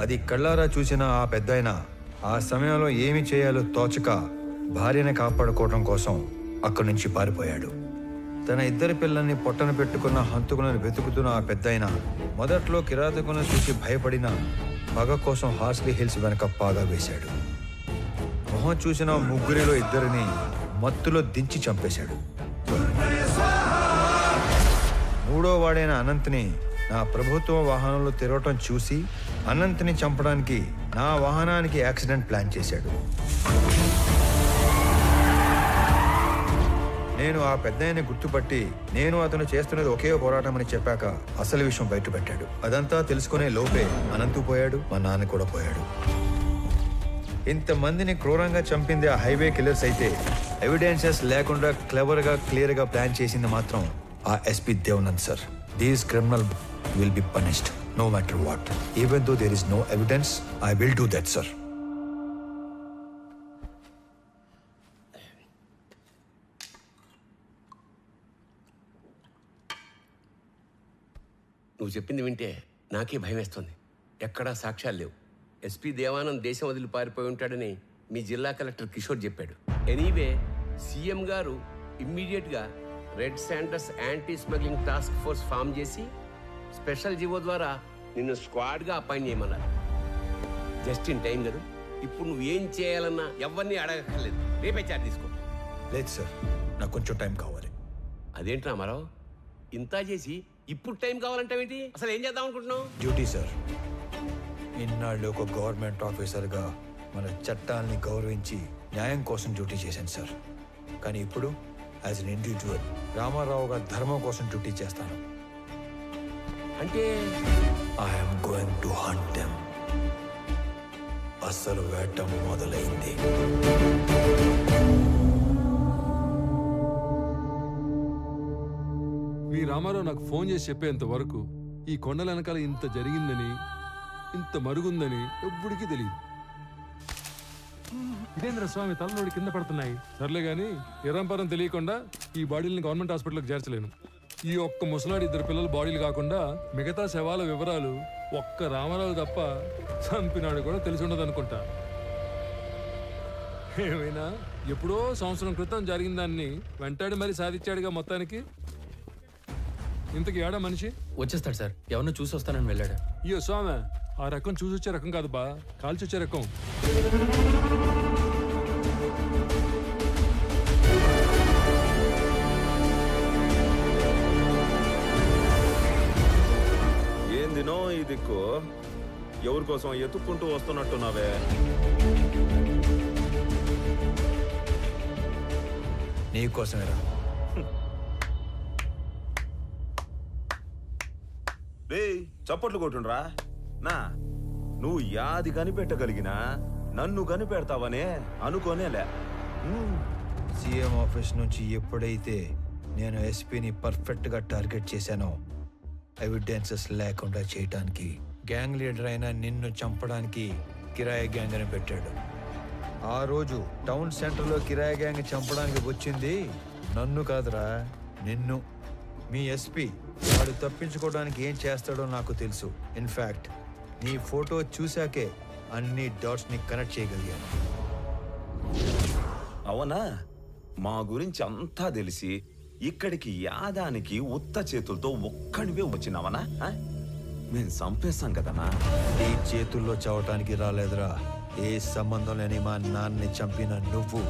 అది కళ్ళారా చూసిన ఆ పెద్దాయన ఆ సమయంలో ఏమి చేయాలో తోచక భార్యని కాపాడుకోవడం కోసం అక్కడి నుంచి పారిపోయాడు. తన ఇద్దరి పిల్లల్ని పొట్టన పెట్టుకున్న హంతకులను వెతుకుతున్న ఆ పెద్దాయన మొదట్లో కిరాతకులను చూసి భయపడిన పగ కోసం హార్స్లీ హిల్స్ వెనక పాగా వేశాడు. మొహం చూసిన ముగ్గురిలో ఇద్దరిని మత్తులో దించి చంపేశాడు. మూడో వాడైన అనంత్ని నా ప్రభుత్వ వాహనంలో తిరగటం చూసి అనంత్ని చంపడానికి నా వాహనానికి యాక్సిడెంట్ ప్లాన్ చేశాడు. నేను ఆ పెద్దాయన్ని గుర్తుపట్టి నేను అతను చేస్తున్నది ఒకే పోరాటం అని చెప్పాక అసలు విషయం బయటపెట్టాడు. అదంతా తెలుసుకునే లోపే అనంతు పోయాడు, మా నాన్న కూడా పోయాడు. ఇంతమందిని క్రూరంగా చంపింది ఆ హైవే కిల్లర్స్ అయితే ఎవిడెన్సెస్ లేకుండా క్లియర్గా ప్లాన్ చేసింది మాత్రం ఆ SP Devanand sir. These criminal will be punished no matter what. Even though there is no evidence I will do that sir. నువ్వు చెప్పింది వింటే నాకే భయం వేస్తుంది. ఎక్కడా సాక్ష్యాలు లేవు. ఎస్పీ దేవానంద్ దేశం వదిలి పారిపోయి ఉంటాడని మీ జిల్లా కలెక్టర్ కిషోర్ చెప్పాడు. ఎనీవే సీఎం గారు ఇమ్మీడియట్గా red sanders anti smuggling task force form చేసి స్పెషల్ జీవో ద్వారా నిన్ను స్క్వాడ్గా అపాయింట్ చేయమన్నారు. జస్ట్ ఇన్ టైం కదా. ఇప్పుడు నువ్వు ఏం చేయాలన్నా ఎవరిని అడగక్కర్లేదు. రేపే చార్జ్ తీసుకో. లేదు సార్, నాకు కొంచెం టైం కావాలి. అదేంటి రామారావు, ఇంత చేసి ఇప్పుడు టైం కావాలంటావేంటి? అసలు ఏం చేద్దాం అనుకుంటున్నావు? Duty sir. ఇన్నాళ్ళు ఒక గవర్నమెంట్ ఆఫీసర్గా మన చట్టాలని గౌరవించి న్యాయం కోసం డ్యూటీ చేశాను సార్. కానీ ఇప్పుడు యాజ్ అన్ ఇండివిజువల్ రామారావుగా ధర్మం కోసం డ్యూటీ చేస్తాను. అంటే I'm going to hunt them. అసలు వేట మొదలైంది. మీ రామారావు నాకు ఫోన్ చేసి చెప్పేంత వరకు ఈ కొండల వెనకాల ఇంత జరిగిందని, ఇంత మరుగుందని ఎవ్వడికి తెలియదు. ఇదేంద్ర స్వామి తలనోడి కింద పడుతున్నాయి. సర్లే గాని ఎర్రంపరం తెలియకుండా ఈ బాడీలని గవర్నమెంట్ హాస్పిటల్కి చేర్చలేను. ఈ ఒక్క ముసలాడి ఇద్దరు పిల్లల బాడీలు కాకుండా మిగతా శవాల వివరాలు ఒక్క రామారావు తప్ప చంపినాడు కూడా తెలిసి ఉండదు అనుకుంటా. ఏమైనా ఎప్పుడో సంవత్సరం క్రితం జరిగిన దాన్ని వెంటాడి మరీ సాధించాడుగా మొత్తానికి. ఇంతకి ఏడా మనిషి వచ్చేస్తాడు సార్. ఎవరినో చూసి వస్తానని వెళ్ళాడు. అయ్యో స్వామి, ఆ రకం చూసి వచ్చే రకం కాదు బా, కాల్చి వచ్చే రకం. ఏందినో ఈ దిక్కు ఎవరి కోసం ఎత్తుక్కుంటూ వస్తున్నట్టున్నావే? నీకోసమేరా. రే చప్పట్లు కొట్టుండ్రా. నా నువ్వు యాది కనిపెట్టగలిగినా నన్ను కనిపెడతావనే అనుకోనేలే. సీఎం ఆఫీస్ నుంచి ఎప్పుడైతే నేను ఎస్పీని పర్ఫెక్ట్గా టార్గెట్ చేశానో ఎవిడెన్సెస్ లేకుండా చేయటానికి గ్యాంగ్ లీడర్ అయిన నిన్ను చంపడానికి కిరాయి గ్యాంగ్ అని పెట్టాడు. ఆ రోజు టౌన్ సెంటర్లో కిరాయి గ్యాంగ్ చంపడానికి వచ్చింది నన్ను కాదురా, నిన్ను. మీ ఎస్పీ వాడు తప్పించుకోవడానికి ఏం చేస్తాడో నాకు తెలుసు. ఇన్ఫ్యాక్ట్ నీ ఫోటో చూశాకే అన్ని డాట్స్ని కనెక్ట్ చేయగలిగాను. అవునా? మా గురించి అంతా తెలిసి ఇక్కడికి యాదానికి ఉత్త చేతులతో ఒక్కడివే వచ్చినావనా? మేము చంపేస్తాం కదనా. ఈ చేతుల్లో చావటానికి రాలేదురా. ఏ సంబంధం లేని మా నాన్నని చంపిన నువ్వు,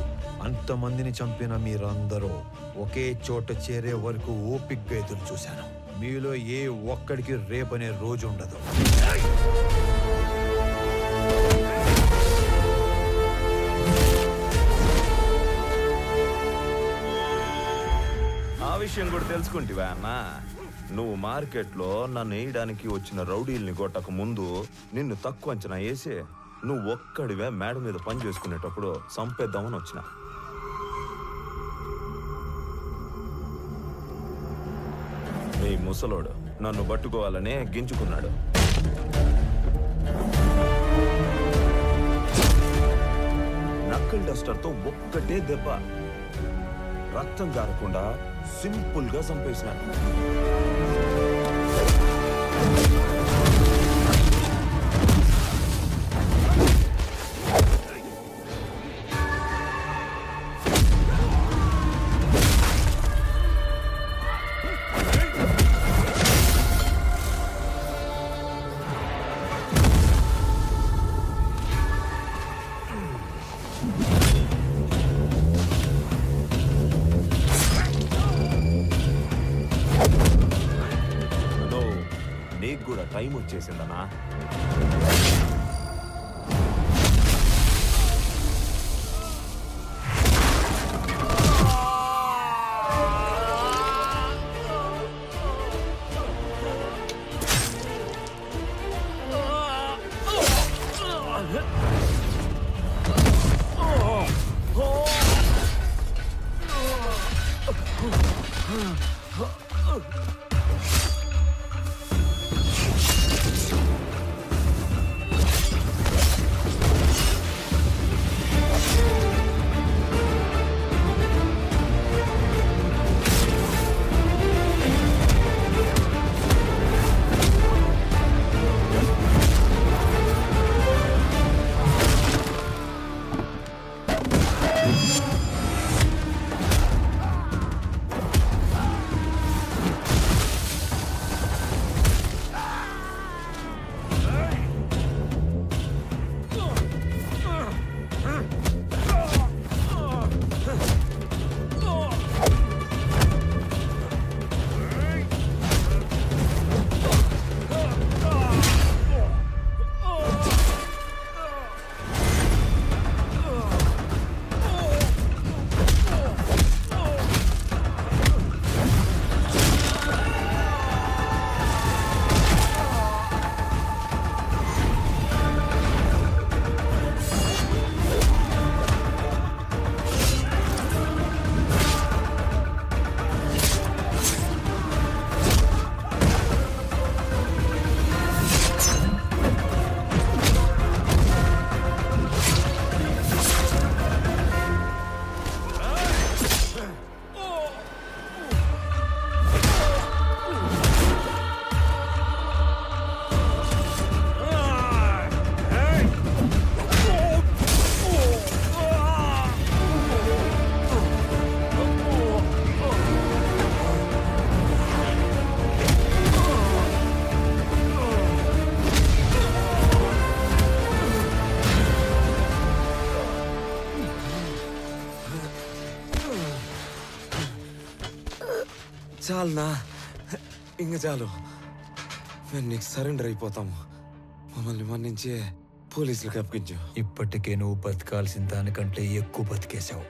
అంతమందిని చంపిన మీరందరూ ఒకే చోట చేరే వరకు ఓపిగ్గా ఎదురు చూశాను. మీలో ఏ ఒక్కడికి రేపనే రోజు ఉండదు. ఆ విషయం కూడా తెలుసుకుంటివా అన్నా? నువ్వు మార్కెట్లో నన్ను వేయడానికి వచ్చిన రౌడీల్ని కొట్టక ముందు నిన్ను తక్కువ అంచనా వేసి నువ్వు ఒక్కడివే మేడ మీద పని చేసుకునేటప్పుడు చంపేద్దామని వచ్చిన. నీ ముసలోడు నన్ను పట్టుకోవాలనే గింజుకున్నాడు. నక్కల్ డస్టర్తో ఒక్కటే దెబ్బ, రక్తం గారకుండా సింపుల్ గా చంపేసినాడు. టైం వచ్చేసిందనా. చాలునా, ఇంక చాలు. మేము నీకు సరెండర్ అయిపోతాము. మమ్మల్ని మన్నించి పోలీసులకు అప్పగించు. ఇప్పటికే నువ్వు బతకాల్సిన దానికంటే ఎక్కువ బతికేశావు.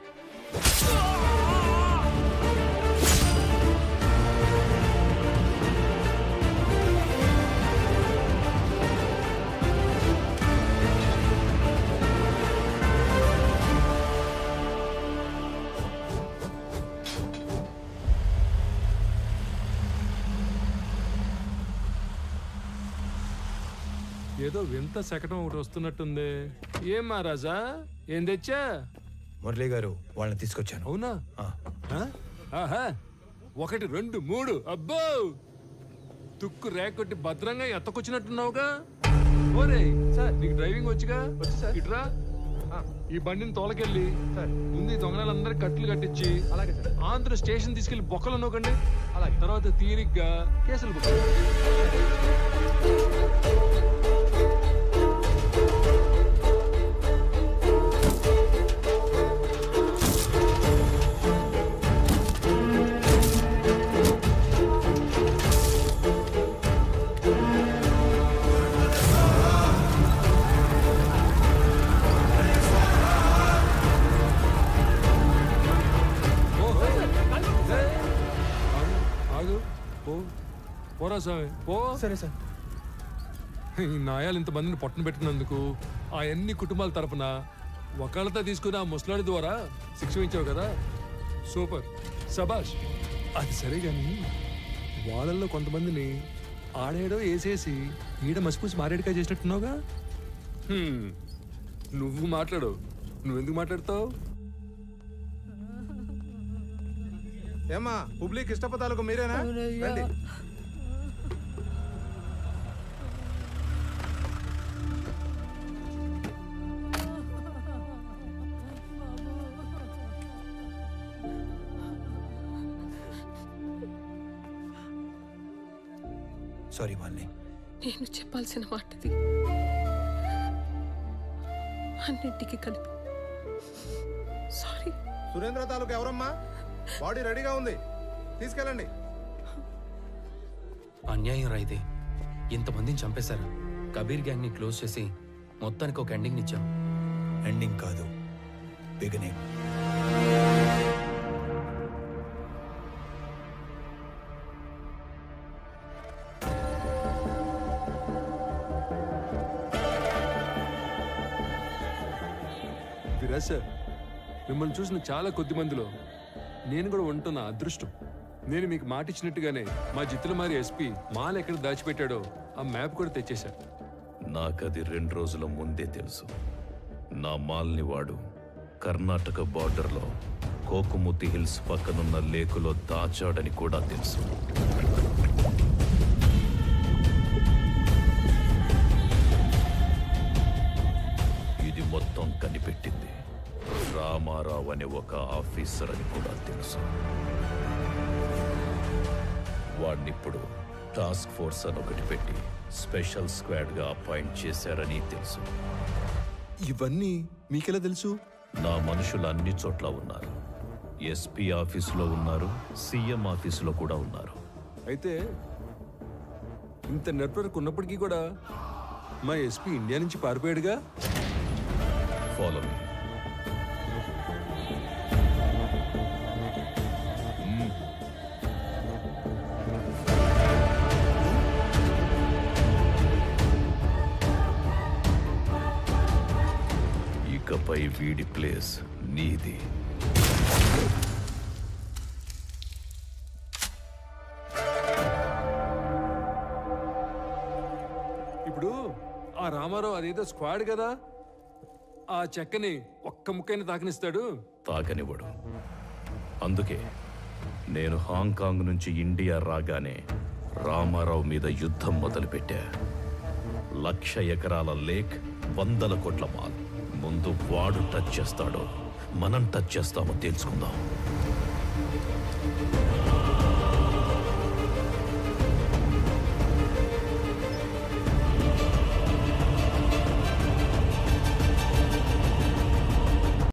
ఏదో వింత శకటం ఒకటి వస్తున్నట్టుంది. ఏం మహారాజా, ఏం తెచ్చా? మురళి గారు, వాళ్ళని తీసుకొచ్చాను. అవునా? ఆహా, 1 2 3. అబ్బో, తుక్కు రేకొట్టి భద్రంగా ఎత్తకొచ్చినట్టున్నావుగా. ఓరే సార్, నీకు డ్రైవింగ్ వచ్చిగా? ఇట్రా, ఈ బండిని తోలకెళ్ళి ముందు ఈ దొంగలందరికీ కట్లు కట్టించి ఆంధ్ర స్టేషన్ తీసుకెళ్లి బొక్కలు నొక్కండి. అలాగే తర్వాత తీరిగ్గా కేసులు బుక్. పోరా స్వామి, పో. సరే సార్. ఈ నాయాలు ఇంతమందిని పొట్టను పెట్టినందుకు ఆ అన్ని కుటుంబాల తరపున ఒకళ్ళతో తీసుకుని ఆ ముసలాడి ద్వారా శిక్ష ఇచ్చావు కదా, సూపర్, సబాష్. అది సరే గాని వాళ్ళల్లో కొంతమందిని ఆడేడో వేసేసి ఈడ మసిపూసి మారేడుగా చేసినట్టున్నావుగా. నువ్వు మాట్లాడు. నువ్వెందుకు మాట్లాడతావు? ఏమ్మా, పబ్లిక్ ఇష్టపదాలకు మీరేనా? రండి. సారీ మాలిని. నేను చెప్పాల్సిన మాటది అన్నింటికి కలిపి సారీ. సురేంద్ర తాలూకు ఎవరమ్మా? బాడీ రెడీగా ఉంది, తీసుకెళ్ళండి. అన్యాయం రా ఇది. ఇంతమందిని చంపేశారు. కబీర్ గ్యాంగ్ని క్లోజ్ చేసి మొత్తానికి ఒక ఎండింగ్ ఇచ్చాం. ఎండింగ్ కాదు, బిగినింగ్. విరాజ్ సార్, మిమ్మల్ని చూసిన చాలా కొద్ది మందిలో నేను కూడా ఉంటున్న అదృష్టం. నేను మీకు మాట ఇచ్చినట్టుగానే మా జిత్తులమారి ఎస్పీ మాల్ ఎక్కడ దాచిపెట్టాడో ఆ మ్యాప్ కూడా తెచ్చేశారు. నాకది 2 రోజుల ముందే తెలుసు. నా మాల్ని వాడు కర్ణాటక బార్డర్లో కోకుముతి హిల్స్ పక్కనున్న లేకులో దాచాడని కూడా తెలుసు. ఇది మొత్తం కనిపెట్టింది రామారావు అనే ఒక ఆఫీసర్ అని కూడా తెలుసు. వాడినిప్పుడు టాస్క్ ఫోర్స్ అని ఒకటి పెట్టి స్పెషల్ స్క్వాడ్ గా అపాయింట్ చేశారని తెలుసు. ఇవన్నీ మీకెలా తెలుసు? నా మనుషులు అన్ని చోట్ల ఉన్నారు. ఎస్పీ ఆఫీసులో ఉన్నారు, సీఎం ఆఫీసులో కూడా ఉన్నారు. అయితే ఇంత నెట్వర్క్ ఉన్నప్పటికీ కూడా మా ఎస్పీ ఇండియా నుంచి పారిపోయాడుగా. Follow me. ఇకపై వీడి ప్లేస్ నీది. ఇప్పుడు ఆ రామారావు అదేదో స్క్వాడ్ కదా, ఆ చెక్కని ఒక్క ముక్కని తాకనిస్తాడు. తాకనివ్వడు. అందుకే నేను హాంకాంగ్ నుంచి ఇండియా రాగానే రామారావు మీద యుద్ధం మొదలుపెట్టా. 1,00,000 ఎకరాల లేక్, 100 కోట్ల మాల్. ముందు వాడు టచ్ చేస్తాడో మనం టచ్ చేస్తామో తెలుసుకుందాం.